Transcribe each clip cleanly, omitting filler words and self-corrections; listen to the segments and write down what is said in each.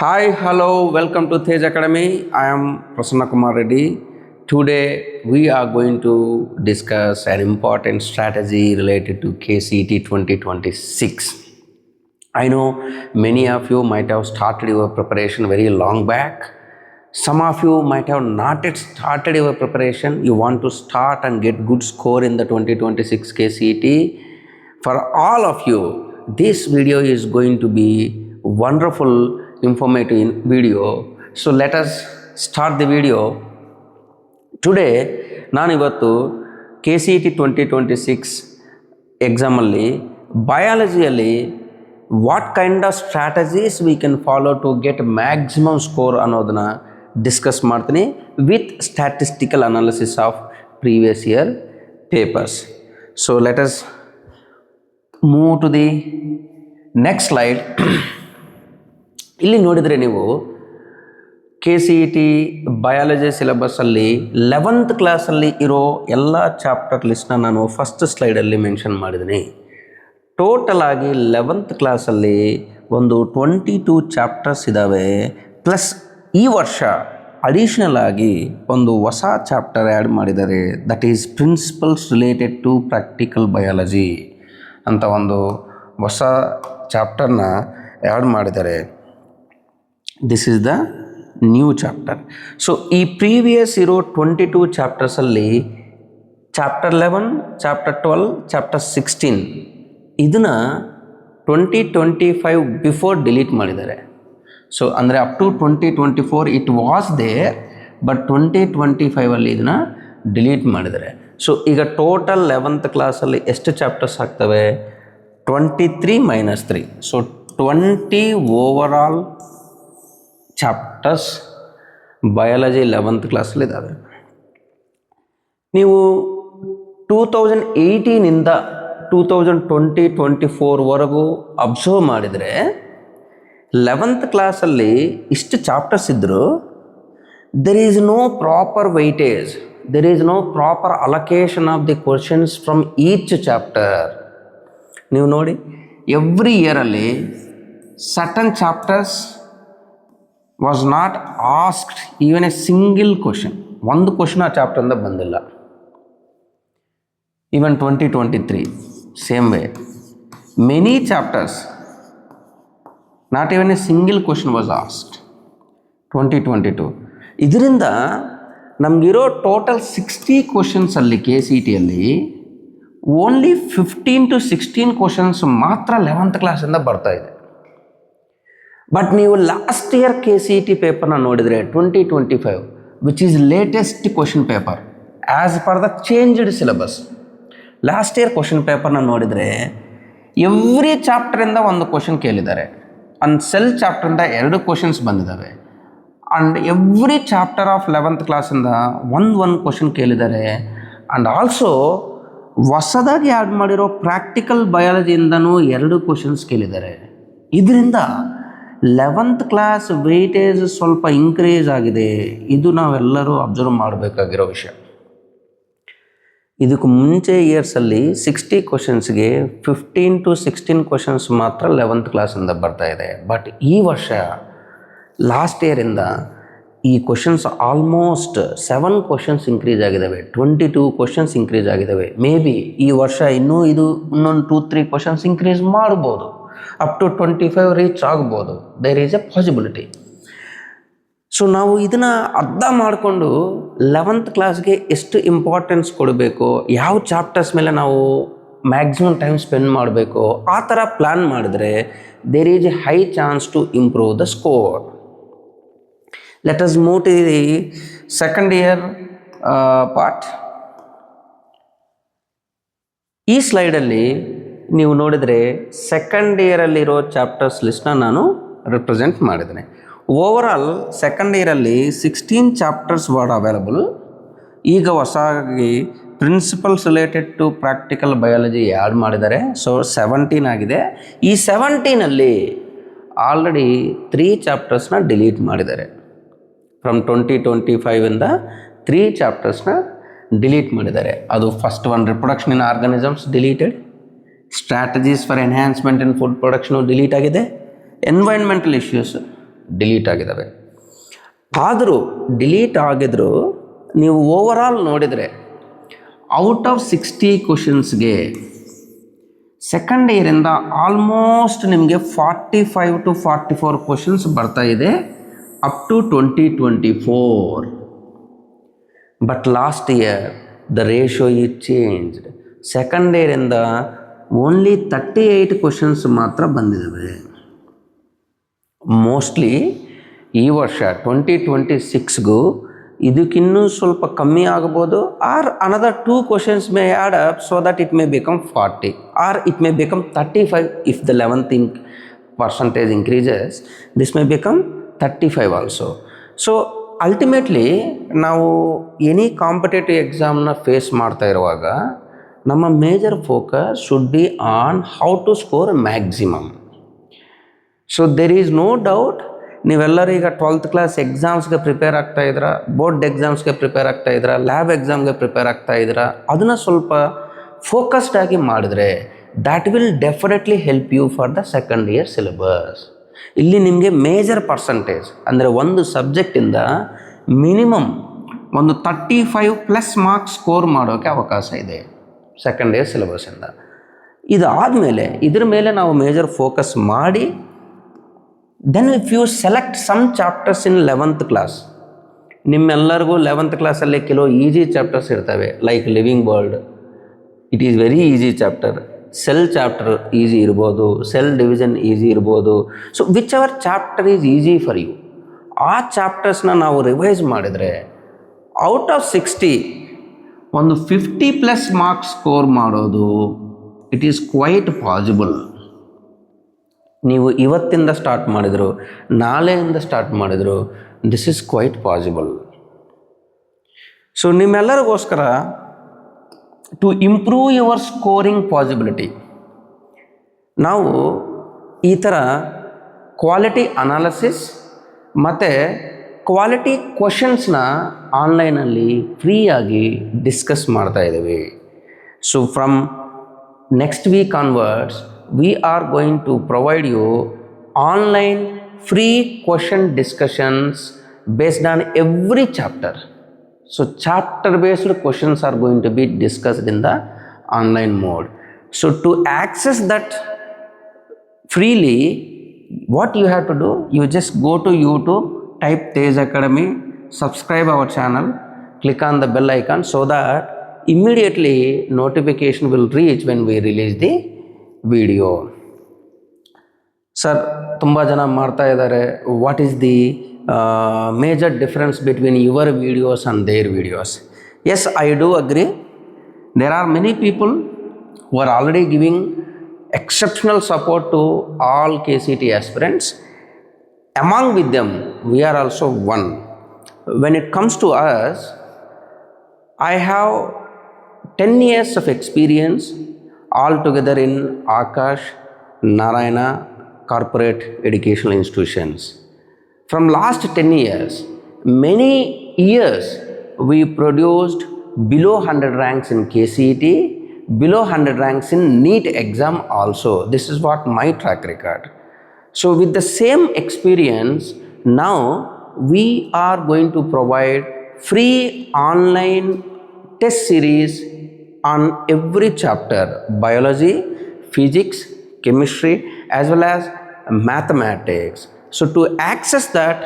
Hi, hello, welcome to Tej Academy. I am Prasanna Kumar Reddy. Today we are going to discuss an important strategy related to KCET 2026. I know many of you might have started your preparation very long back. Some of you might have not yet started your preparation. You want to start and get good score in the 2026 KCET. For all of you, this video is going to be wonderful informative video. So let us start the video. Today ನಾನಿವತ್ತು KCET 2026 ಎಕ್ಸಾಮಲ್ಲಿ ಬಯಾಲಜಿಯಲ್ಲಿ what kind of strategies we can follow to get maximum score ಅನ್ನೋದನ್ನ discuss ಮಾಡ್ತೀನಿ with statistical analysis of previous year papers. So let us move to the next slide. ಇಲ್ಲಿ ನೋಡಿದರೆ ನೀವು KCET biology ಸಿಲೆಬಸ್ಸಲ್ಲಿ 11th ಕ್ಲಾಸಲ್ಲಿ ಇರೋ ಎಲ್ಲ ಚಾಪ್ಟರ್ ಲಿಸ್ಟ್ನ ನಾನು first ಸ್ಲೈಡಲ್ಲಿ mention ಮಾಡಿದ್ದೀನಿ. ಟೋಟಲ್ ಆಗಿ 11th ಕ್ಲಾಸಲ್ಲಿ ಒಂದು 22 ಚಾಪ್ಟರ್ಸ್ ಇದ್ದಾವೆ. ಪ್ಲಸ್ ಈ ವರ್ಷ ಅಡಿಷ್ನಲ್ ಆಗಿ ಒಂದು ಹೊಸ ಚಾಪ್ಟರ್ ಆ್ಯಡ್ ಮಾಡಿದ್ದಾರೆ, that is principles related to practical biology ಅಂತ ಒಂದು ಹೊಸ ಚಾಪ್ಟರ್ನ ಆ್ಯಡ್ ಮಾಡಿದ್ದಾರೆ. This is the new chapter. So ಈ ಪ್ರೀವಿಯಸ್ ಇರೋ 22 ಚಾಪ್ಟರ್ಸಲ್ಲಿ ಚಾಪ್ಟರ್ 11, ಚಾಪ್ಟರ್ 12, ಚಾಪ್ಟರ್ 16 ಇದನ್ನು 2025 ಬಿಫೋರ್ ಡಿಲೀಟ್ ಮಾಡಿದ್ದಾರೆ. ಸೊ ಅಂದರೆ up to 2024 it was there, but 2025ಅಲ್ಲಿ ಇದನ್ನು ಡಿಲೀಟ್ ಮಾಡಿದ್ದಾರೆ. ಸೊ ಈಗ ಟೋಟಲ್ 11th ಕ್ಲಾಸಲ್ಲಿ ಎಷ್ಟು ಚಾಪ್ಟರ್ಸ್ ಆಗ್ತವೆ? 23 - 3. So 20 over all chapters biology 11th ಕ್ಲಾಸಲ್ಲಿ ಇದ್ದಾವೆ. ನೀವು 2018ಇಂದ 2024ವರೆಗೂ ಅಬ್ಸರ್ವ್ ಮಾಡಿದರೆ 11th ಕ್ಲಾಸಲ್ಲಿ ಇಷ್ಟು ಚಾಪ್ಟರ್ಸ್ ಇದ್ದರೂ there is no proper weightage, there is no proper allocation of the questions from each chapter. ನೀವು ನೋಡಿ, ಎವ್ರಿ ಇಯರಲ್ಲಿ certain chapters was not asked even a single question. ಒಂದು ಕ್ವಶನ್ ಆ ಚಾಪ್ಟರಿಂದ ಬಂದಿಲ್ಲ. Even 2023 same way, many chapters not even a single question was asked. 2022 ಇದರಿಂದ ನಮಗಿರೋ total 60 ಕ್ವಶನ್ಸಲ್ಲಿ KCETಯಲ್ಲಿ ಓನ್ಲಿ 15 to 16 ಕ್ವಶನ್ಸ್ ಮಾತ್ರ 11th ಕ್ಲಾಸಿಂದ ಬರ್ತಾ ಇದೆ. ಬಟ್ ನೀವು ಲಾಸ್ಟ್ ಇಯರ್ KCET ಪೇಪರ್ನ ನೋಡಿದರೆ 2025 which is latest question paper as per the changed syllabus. Last year question ಪೇಪರ್ನ ನೋಡಿದರೆ ಎವ್ರಿ ಚಾಪ್ಟರಿಂದ ಒಂದು ಕ್ವಶನ್ ಕೇಳಿದ್ದಾರೆ. ಅಂಡ್ ಸೆಲ್ ಚಾಪ್ಟರಿಂದ 2 ಕ್ವಶನ್ಸ್ ಬಂದಿದ್ದಾವೆ. And every chapter of 11th ಕ್ಲಾಸಿಂದ ಒಂದು ಕ್ವಶನ್ ಕೇಳಿದ್ದಾರೆ. ಆ್ಯಂಡ್ ಆಲ್ಸೋ ಹೊಸದಾಗಿ ಆ್ಯಡ್ ಮಾಡಿರೋ ಪ್ರಾಕ್ಟಿಕಲ್ ಬಯಾಲಜಿಯಿಂದನೂ 2 ಕ್ವಶನ್ಸ್ ಕೇಳಿದ್ದಾರೆ. ಇದರಿಂದ 11th ಕ್ಲಾಸ್ ವೆಯ್ಟೇಜ್ ಸ್ವಲ್ಪ ಇನ್ಕ್ರೀಸ್ ಆಗಿದೆ. ಇದು ನಾವೆಲ್ಲರೂ ಅಬ್ಸರ್ವ್ ಮಾಡಬೇಕಾಗಿರೋ ವಿಷಯ. ಇದಕ್ಕೆ ಮುಂಚೆ ಇಯರ್ಸಲ್ಲಿ 60 ಕ್ವಶನ್ಸ್ಗೆ 15 to 16 ಕ್ವಶನ್ಸ್ ಮಾತ್ರ 11th ಕ್ಲಾಸಿಂದ ಬರ್ತಾ ಇದೆ. ಬಟ್ ಈ ವರ್ಷ ಲಾಸ್ಟ್ ಇಯರಿಂದ ಈ ಕ್ವಶನ್ಸ್ ಆಲ್ಮೋಸ್ಟ್ 7 ಕ್ವಶನ್ಸ್ ಇನ್ಕ್ರೀಸ್ ಆಗಿದ್ದಾವೆ, 22 ಕ್ವಶನ್ಸ್ ಇನ್ಕ್ರೀಸ್ ಆಗಿದ್ದಾವೆ. ಮೇ ಬಿ ಈ ವರ್ಷ ಇನ್ನೂ ಇದು ಇನ್ನೊಂದು 2-3 ಕ್ವಶನ್ಸ್ ಇನ್ಕ್ರೀಸ್ ಮಾಡ್ಬೋದು, ಅಪ್ ಟು 25 ರೀಚ್ ಆಗ್ಬೋದು. There is a possibility. So ನಾವು ಇದನ್ನು ಅರ್ಥ ಮಾಡಿಕೊಂಡು 11th ಕ್ಲಾಸ್ಗೆ ಎಷ್ಟು ಇಂಪಾರ್ಟೆನ್ಸ್ ಕೊಡಬೇಕು, ಯಾವ ಚಾಪ್ಟರ್ಸ್ ಮೇಲೆ ನಾವು ಮ್ಯಾಕ್ಸಿಮಮ್ ಟೈಮ್ ಸ್ಪೆಂಡ್ ಮಾಡಬೇಕು, ಆ ಥರ ಪ್ಲ್ಯಾನ್ ಮಾಡಿದ್ರೆ there is a high chance to improve the score. Let us move to the second year part. ಈ ಸ್ಲೈಡಲ್ಲಿ ನೀವು ನೋಡಿದರೆ ಸೆಕೆಂಡ್ ಇಯರಲ್ಲಿರೋ ಚಾಪ್ಟರ್ಸ್ ಲಿಸ್ಟ್ನ ನಾನು ರಿಪ್ರೆಸೆಂಟ್ ಮಾಡಿದ್ದೇನೆ. ಓವರ್ ಆಲ್ ಸೆಕೆಂಡ್ ಇಯರಲ್ಲಿ 16 ಚಾಪ್ಟರ್ಸ್ ವರ್ಡ್ ಅವೈಲಬಲ್. ಈಗ ಹೊಸದಾಗಿ principles related to practical biology add ಮಾಡಿದ್ದಾರೆ. ಸೊ 17 ಆಗಿದೆ. ಈ 17ಅಲ್ಲಿ ಆಲ್ರೆಡಿ 3 ಚಾಪ್ಟರ್ಸ್ನ ಡಿಲೀಟ್ ಮಾಡಿದ್ದಾರೆ. ಫ್ರಮ್ 2025ಇಂದ 3 ಚಾಪ್ಟರ್ಸ್ನ ಡಿಲೀಟ್ ಮಾಡಿದ್ದಾರೆ. ಅದು first one reproduction in organisms deleted, strategies for enhancement in food production delete ಆಗಿದೆ, ಎನ್ವೈರ್ನ್ಮೆಂಟಲ್ ಇಶ್ಯೂಸ್ ಡಿಲೀಟ್ ಆಗಿದ್ದಾವೆ. ಆದರೂ ಡಿಲೀಟ್ ಆಗಿದ್ರು ನೀವು ಓವರಾಲ್ ನೋಡಿದರೆ ಔಟ್ ಆಫ್ 60 ಕ್ವಶನ್ಸ್ಗೆ ಸೆಕೆಂಡ್ ಇಯರಿಂದ ಆಲ್ಮೋಸ್ಟ್ ನಿಮಗೆ 45 to 44 ಕ್ವಶನ್ಸ್ ಬರ್ತಾ ಇದೆ up to 2024. But last year the ratio is changed. Second ಇಯರಿಂದ ಓನ್ಲಿ 38 ಕ್ವಶನ್ಸ್ ಮಾತ್ರ ಬಂದಿದ್ದಾವೆ. ಮೋಸ್ಟ್ಲಿ ಈ ವರ್ಷ 2026ಗೂ ಇದಕ್ಕಿನ್ನೂ ಸ್ವಲ್ಪ ಕಮ್ಮಿ ಆಗ್ಬೋದು, or another 2 questions may add up so that it may become 40 or it may become 35 if the 11th percentage increases. This may become 35 also. So ultimately ನಾವು any competitive ಎಕ್ಸಾಮ್ನ face ಮಾಡ್ತಾ ಇರುವಾಗ ನಮ್ಮ major focus should be on how to score maximum. So there is no doubt ನೀವೆಲ್ಲರೂ ಈಗ 12th class ಎಕ್ಸಾಮ್ಸ್ಗೆ prepare ಆಗ್ತಾ ಇದ್ದೀರಾ, board ಎಕ್ಸಾಮ್ಸ್ಗೆ prepare ಆಗ್ತಾ ಇದ್ದೀರಾ, ಲ್ಯಾಬ್ ಎಕ್ಸಾಮ್ಗೆ ಪ್ರಿಪೇರ್ ಆಗ್ತಾ ಇದ್ದೀರಾ. ಅದನ್ನು ಸ್ವಲ್ಪ ಫೋಕಸ್ಡ್ ಆಗಿ ಮಾಡಿದ್ರೆ that will definitely help you for the second year syllabus. ಇಲ್ಲಿ ನಿಮಗೆ ಮೇಜರ್ ಪರ್ಸಂಟೇಜ್ ಅಂದರೆ ಒಂದು ಸಬ್ಜೆಕ್ಟಿಂದ ಮಿನಿಮಮ್ ಒಂದು 35+ ಮಾರ್ಕ್ಸ್ ಸ್ಕೋರ್ ಮಾಡೋಕ್ಕೆ ಅವಕಾಶ ಇದೆ ಸೆಕೆಂಡ್ ಇಯರ್ ಸಿಲೆಬಸ್ಸಿಂದ. ಇದಾದಮೇಲೆ ಇದ್ರ ಮೇಲೆ ನಾವು ಮೇಜರ್ ಫೋಕಸ್ ಮಾಡಿ then if you select some chapters in 11th class, ನಿಮ್ಮೆಲ್ಲರಿಗೂ 11th ಕ್ಲಾಸಲ್ಲಿ ಕೆಲವು ಈಸಿ ಚಾಪ್ಟರ್ಸ್ ಇರ್ತವೆ. Like living world, it is very easy chapter. Cell chapter easy ಇರ್ಬೋದು, ಸೆಲ್ ಡಿವಿಷನ್ ಈಸಿ ಇರ್ಬೋದು. So whichever chapter is easy for you, ಆ ಚಾಪ್ಟರ್ಸ್ನ ನಾವು revise ಮಾಡಿದರೆ ಔಟ್ ಆಫ್ 60 ಒಂದು 50+ ಮಾರ್ಕ್ಸ್ ಸ್ಕೋರ್ ಮಾಡೋದು ಇಟ್ ಈಸ್ ಕ್ವೈಟ್ ಪಾಸಿಬಲ್. ನೀವು ಇವತ್ತಿಂದ ಸ್ಟಾರ್ಟ್ ಮಾಡಿದರು, ನಾಳೆಯಿಂದ ಸ್ಟಾರ್ಟ್ ಮಾಡಿದರು, this is quite possible. So ನಿಮ್ಮೆಲ್ಲರಿಗೋಸ್ಕರ to improve your scoring possibility ನಾವು ಈ ಥರ ಕ್ವಾಲಿಟಿ ಅನಾಲಿಸಿಸ್ ಮತ್ತು ಕ್ವಾಲಿಟಿ ಕ್ವಶನ್ಸ್ನ ಆನ್ಲೈನಲ್ಲಿ ಫ್ರೀಯಾಗಿ ಡಿಸ್ಕಸ್ ಮಾಡ್ತಾ ಇದ್ದೀವಿ. So from next week onwards we are going to provide you online free question discussions based on every chapter. So chapter based questions are going to be discussed in the online mode. So to access that freely, what you have to do, you just go to YouTube, type Tej Academy, subscribe our channel, click on the bell icon so that immediately notification will reach when we release the video. Sir ತುಂಬ ಜನ ಮಾಡ್ತಾ ಇದ್ದಾರೆ, what is the major difference between your videos and their videos? Yes, I do agree. There are many people who are already giving exceptional support to all KCET aspirants. Among with them, we are also one. When it comes to us, I have 10 years of experience all together in Akash, Narayana corporate educational institutions. From last 10 years, many years we produced below 100 ranks in KCET, below 100 ranks in NEET exam also. This is what my track record. So with the same experience, now we are going to provide free online test series on every chapter: biology, physics, chemistry, as well as mathematics. So to access that,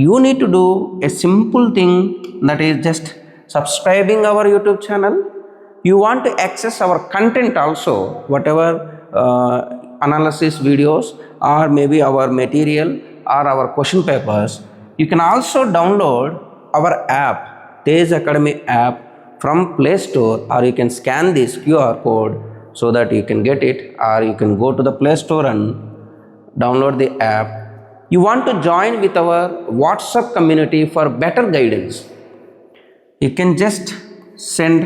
you need to do a simple thing, that is just subscribing our YouTube channel. You want to access our content also, whatever analysis videos or maybe our material or our question papers. You can also download our app, Tej Academy app, from Play Store, or you can scan this QR code so that you can get it, or you can go to the Play Store and download the app. You want to join with our WhatsApp community for better guidance? You can just send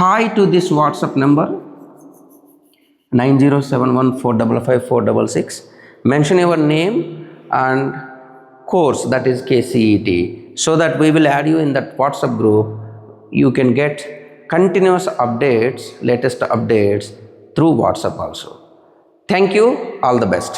hi to this WhatsApp number 9071455466. Mention your name and course, that is KCET, so that we will add you in that WhatsApp group. You can get continuous updates, latest updates through WhatsApp also. Thank you. All the best.